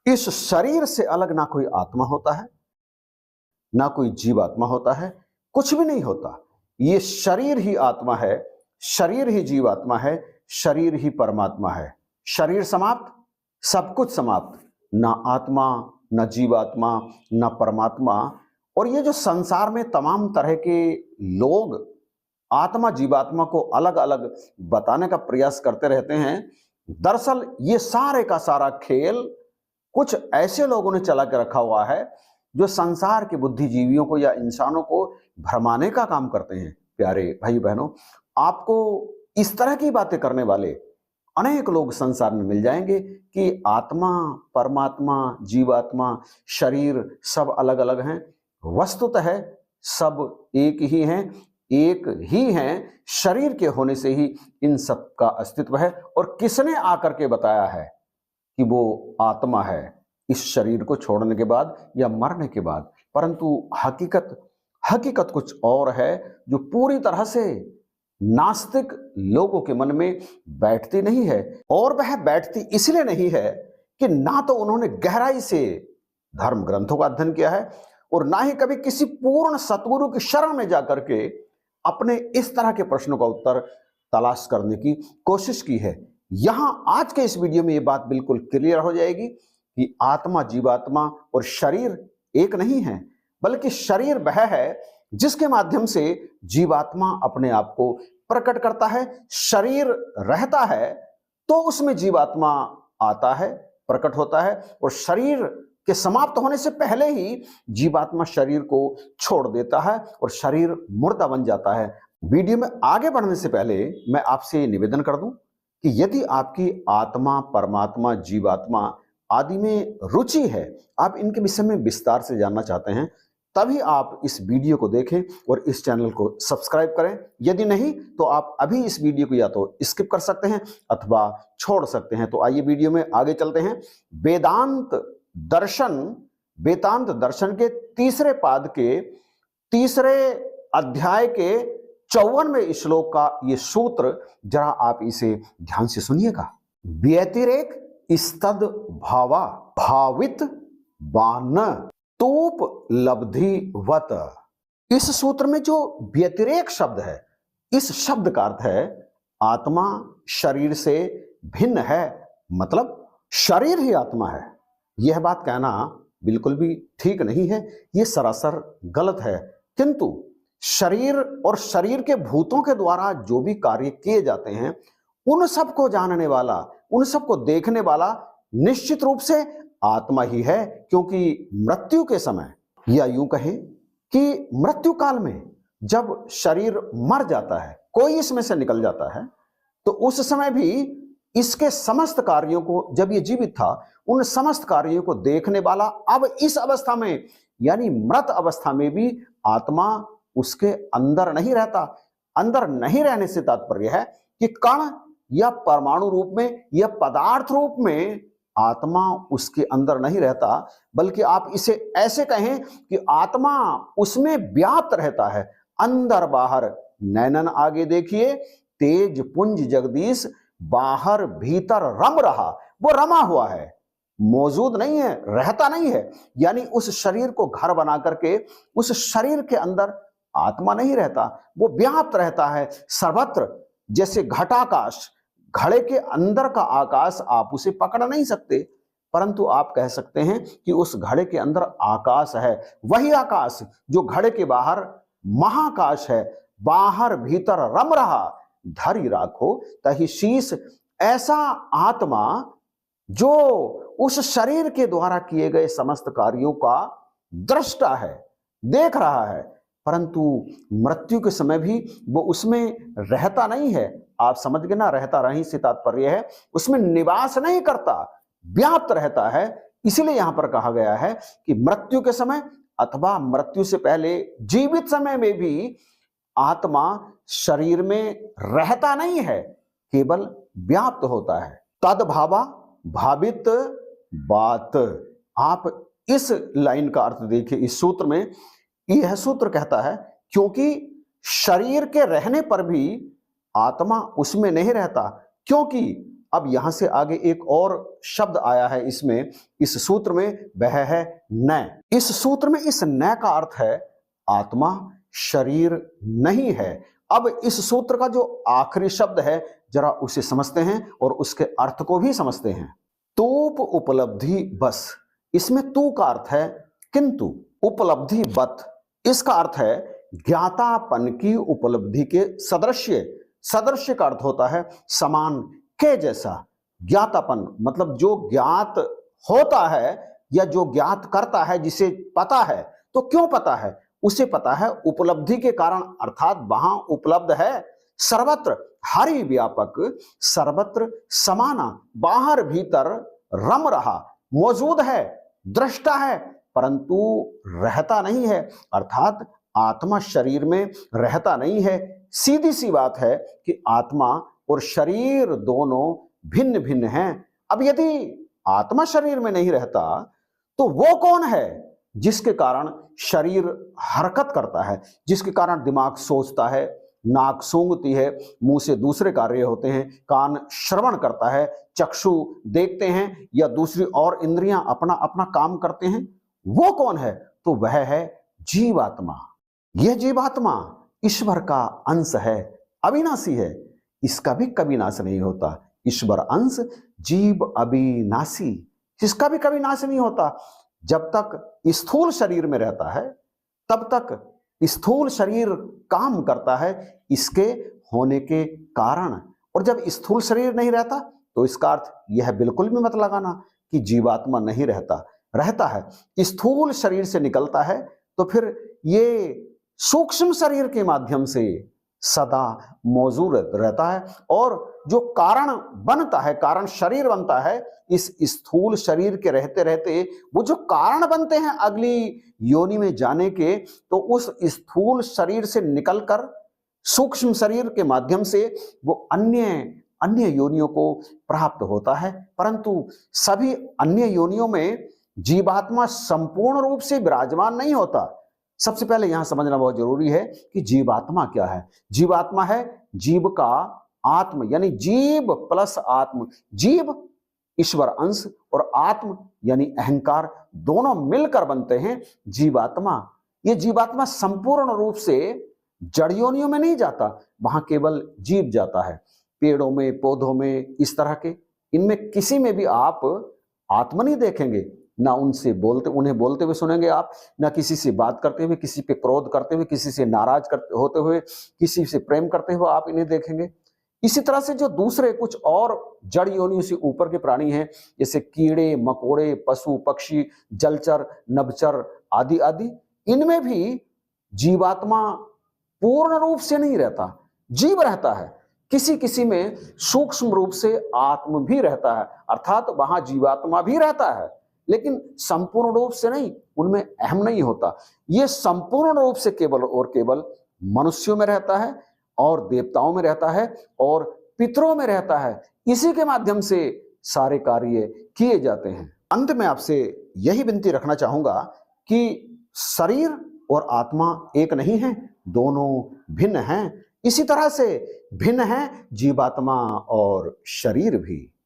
इस शरीर से अलग ना कोई आत्मा होता है, ना कोई जीवात्मा होता है, कुछ भी नहीं होता। ये शरीर ही आत्मा है, शरीर ही जीवात्मा है, शरीर ही परमात्मा है। शरीर समाप्त, सब कुछ समाप्त, ना आत्मा, ना जीवात्मा, ना परमात्मा। और ये जो संसार में तमाम तरह के लोग आत्मा जीवात्मा को अलग अलग बताने का प्रयास करते रहते हैं, दरअसल ये सारे का सारा खेल कुछ ऐसे लोगों ने चला के रखा हुआ है जो संसार के बुद्धिजीवियों को या इंसानों को भरमाने का काम करते हैं। प्यारे भाई बहनों, आपको इस तरह की बातें करने वाले अनेक लोग संसार में मिल जाएंगे कि आत्मा, परमात्मा, जीवात्मा, शरीर सब अलग अलग हैं। वस्तुतः सब एक ही हैं, एक ही हैं। शरीर के होने से ही इन सब का अस्तित्व है। और किसने आकर के बताया है कि वो आत्मा है इस शरीर को छोड़ने के बाद या मरने के बाद? परंतु हकीकत कुछ और है जो पूरी तरह से नास्तिक लोगों के मन में बैठती नहीं है। और वह बैठती इसलिए नहीं है कि ना तो उन्होंने गहराई से धर्म ग्रंथों का अध्ययन किया है और ना ही कभी किसी पूर्ण सतगुरु की शरण में जाकर के अपने इस तरह के प्रश्नों का उत्तर तलाश करने की कोशिश की है। यहां आज के इस वीडियो में यह बात बिल्कुल क्लियर हो जाएगी कि आत्मा, जीवात्मा और शरीर एक नहीं है, बल्कि शरीर वह है जिसके माध्यम से जीवात्मा अपने आप को प्रकट करता है। शरीर रहता है तो उसमें जीवात्मा आता है, प्रकट होता है, और शरीर के समाप्त होने से पहले ही जीवात्मा शरीर को छोड़ देता है और शरीर मुर्दा बन जाता है। वीडियो में आगे बढ़ने से पहले मैं आपसे निवेदन कर दूं कि यदि आपकी आत्मा, परमात्मा, जीवात्मा आदि में रुचि है, आप इनके विषय में विस्तार से जानना चाहते हैं, तभी आप इस वीडियो को देखें और इस चैनल को सब्सक्राइब करें। यदि नहीं तो आप अभी इस वीडियो को या तो स्किप कर सकते हैं अथवा छोड़ सकते हैं। तो आइए वीडियो में आगे चलते हैं। वेदांत दर्शन के तीसरे पाद के तीसरे अध्याय के 54वें श्लोक का ये सूत्र, जरा आप इसे ध्यान से सुनिएगा। व्यतिरेक स्तद भावा भावित बान तूप लब्धिवत। इस सूत्र में जो व्यतिरेक शब्द है, इस शब्द का अर्थ है आत्मा शरीर से भिन्न है, मतलब शरीर ही आत्मा है। यह बात कहना बिल्कुल भी ठीक नहीं है, यह सरासर गलत है। किंतु शरीर और शरीर के भूतों के द्वारा जो भी कार्य किए जाते हैं, उन सबको जानने वाला, उन सबको देखने वाला निश्चित रूप से आत्मा ही है। क्योंकि मृत्यु के समय, या यूं कहें कि मृत्यु काल में जब शरीर मर जाता है, कोई इसमें से निकल जाता है, तो उस समय भी इसके समस्त कार्यों को, जब ये जीवित था, उन समस्त कार्यों को देखने वाला अब इस अवस्था में, यानी मृत अवस्था में भी आत्मा उसके अंदर नहीं रहता। अंदर नहीं रहने से तात्पर्य है कि कण या परमाणु रूप में या पदार्थ रूप में आत्मा उसके अंदर नहीं रहता, बल्कि आप इसे ऐसे कहें कि आत्मा उसमें व्याप्त रहता है, अंदर बाहर। नैनन आगे देखिए, तेज पुंज जगदीश बाहर भीतर रम रहा। वो रमा हुआ है, मौजूद नहीं है, रहता नहीं है। यानी उस शरीर को घर बना करके उस शरीर के अंदर आत्मा नहीं रहता, वो व्याप्त रहता है सर्वत्र। जैसे घटाकाश, घड़े के अंदर का आकाश आप उसे पकड़ नहीं सकते, परंतु आप कह सकते हैं कि उस घड़े के अंदर आकाश है। वही आकाश जो घड़े के बाहर महाकाश है, बाहर भीतर रम रहा, धरि राखो तहि शीश। ऐसा आत्मा जो उस शरीर के द्वारा किए गए समस्त कार्यों का दृष्टा है, देख रहा है, परंतु मृत्यु के समय भी वो उसमें रहता नहीं है। आप समझ गए ना, रहता नहीं से तात्पर्य है उसमें निवास नहीं करता, व्याप्त रहता है। इसीलिए यहां पर कहा गया है कि मृत्यु के समय अथवा मृत्यु से पहले जीवित समय में भी आत्मा शरीर में रहता नहीं है, केवल व्याप्त होता है। तद्भावा भावित बात। आप इस लाइन का अर्थ देखिए, इस सूत्र में यह सूत्र कहता है क्योंकि शरीर के रहने पर भी आत्मा उसमें नहीं रहता, क्योंकि अब यहां से आगे एक और शब्द आया है इसमें, इस सूत्र में, वह है न। इस सूत्र में इस न का अर्थ है आत्मा शरीर नहीं है। अब इस सूत्र का जो आखिरी शब्द है जरा उसे समझते हैं और उसके अर्थ को भी समझते हैं। तूप उपलब्धि बस, इसमें तू का अर्थ है किंतु, उपलब्धि बत इसका अर्थ है ज्ञातापन की उपलब्धि के सदृश्य। सदृश्य का अर्थ होता है समान के जैसा। ज्ञातापन मतलब जो ज्ञात होता है या जो ज्ञात करता है, जिसे पता है। तो क्यों पता है? उसे पता है उपलब्धि के कारण, अर्थात वहां उपलब्ध है सर्वत्र, हरि व्यापक, सर्वत्र समाना, बाहर भीतर रम रहा, मौजूद है, दृष्टा है, परंतु रहता नहीं है। अर्थात आत्मा शरीर में रहता नहीं है। सीधी सी बात है कि आत्मा और शरीर दोनों भिन्न भिन्न हैं। अब यदि आत्मा शरीर में नहीं रहता तो वो कौन है जिसके कारण शरीर हरकत करता है, जिसके कारण दिमाग सोचता है, नाक सूंघती है, मुंह से दूसरे कार्य होते हैं, कान श्रवण करता है, चक्षु देखते हैं या दूसरी और इंद्रियां अपना अपना काम करते हैं? वो कौन है? तो वह है जीवात्मा। यह जीवात्मा ईश्वर का अंश है, अविनाशी है, इसका भी कभी नाश नहीं होता। ईश्वर अंश जीव अविनाशी, इसका भी कभी नाश नहीं होता। जब तक स्थूल शरीर में रहता है तब तक स्थूल शरीर काम करता है इसके होने के कारण, और जब स्थूल शरीर नहीं रहता तो इसका अर्थ यह बिल्कुल भी मत लगाना कि जीवात्मा नहीं रहता, रहता है। स्थूल शरीर से निकलता है तो फिर ये सूक्ष्म शरीर के माध्यम से सदा मौजूद रहता है, और जो कारण बनता है, कारण शरीर बनता है, इस स्थूल शरीर के रहते रहते वो जो कारण बनते हैं अगली योनि में जाने के, तो उस स्थूल शरीर से निकलकर सूक्ष्म शरीर के माध्यम से वो अन्य अन्य योनियों को प्राप्त होता है। परंतु सभी अन्य योनियों में जीवात्मा संपूर्ण रूप से विराजमान नहीं होता। सबसे पहले यहां समझना बहुत जरूरी है कि जीवात्मा क्या है। जीवात्मा है जीव का आत्म, यानी जीव प्लस आत्म। जीव ईश्वर अंश और आत्म यानी अहंकार, दोनों मिलकर बनते हैं जीवात्मा। ये जीवात्मा संपूर्ण रूप से जड़ योनियों में नहीं जाता, वहां केवल जीव जाता है। पेड़ों में, पौधों में, इस तरह के, इनमें किसी में भी आप आत्मा नहीं देखेंगे। ना उनसे उन्हें बोलते हुए सुनेंगे आप, ना किसी से बात करते हुए, किसी पे क्रोध करते हुए, किसी से नाराज होते हुए, किसी से प्रेम करते हुए आप इन्हें देखेंगे। इसी तरह से जो दूसरे कुछ और जड़ योनियों से ऊपर के प्राणी हैं, जैसे कीड़े मकोड़े, पशु पक्षी, जलचर, नभचर आदि आदि, इनमें भी जीवात्मा पूर्ण रूप से नहीं रहता, जीव रहता है। किसी किसी में सूक्ष्म रूप से आत्म भी रहता है, अर्थात वहां जीवात्मा भी रहता है, लेकिन संपूर्ण रूप से नहीं, उनमें अहम नहीं होता। ये संपूर्ण रूप से केवल और केवल मनुष्यों में रहता है और देवताओं में रहता है और पितरों में रहता है। इसी के माध्यम से सारे कार्य किए जाते हैं। अंत में आपसे यही विनती रखना चाहूंगा कि शरीर और आत्मा एक नहीं है, दोनों भिन्न हैं। इसी तरह से भिन्न है जीवात्मा और शरीर भी।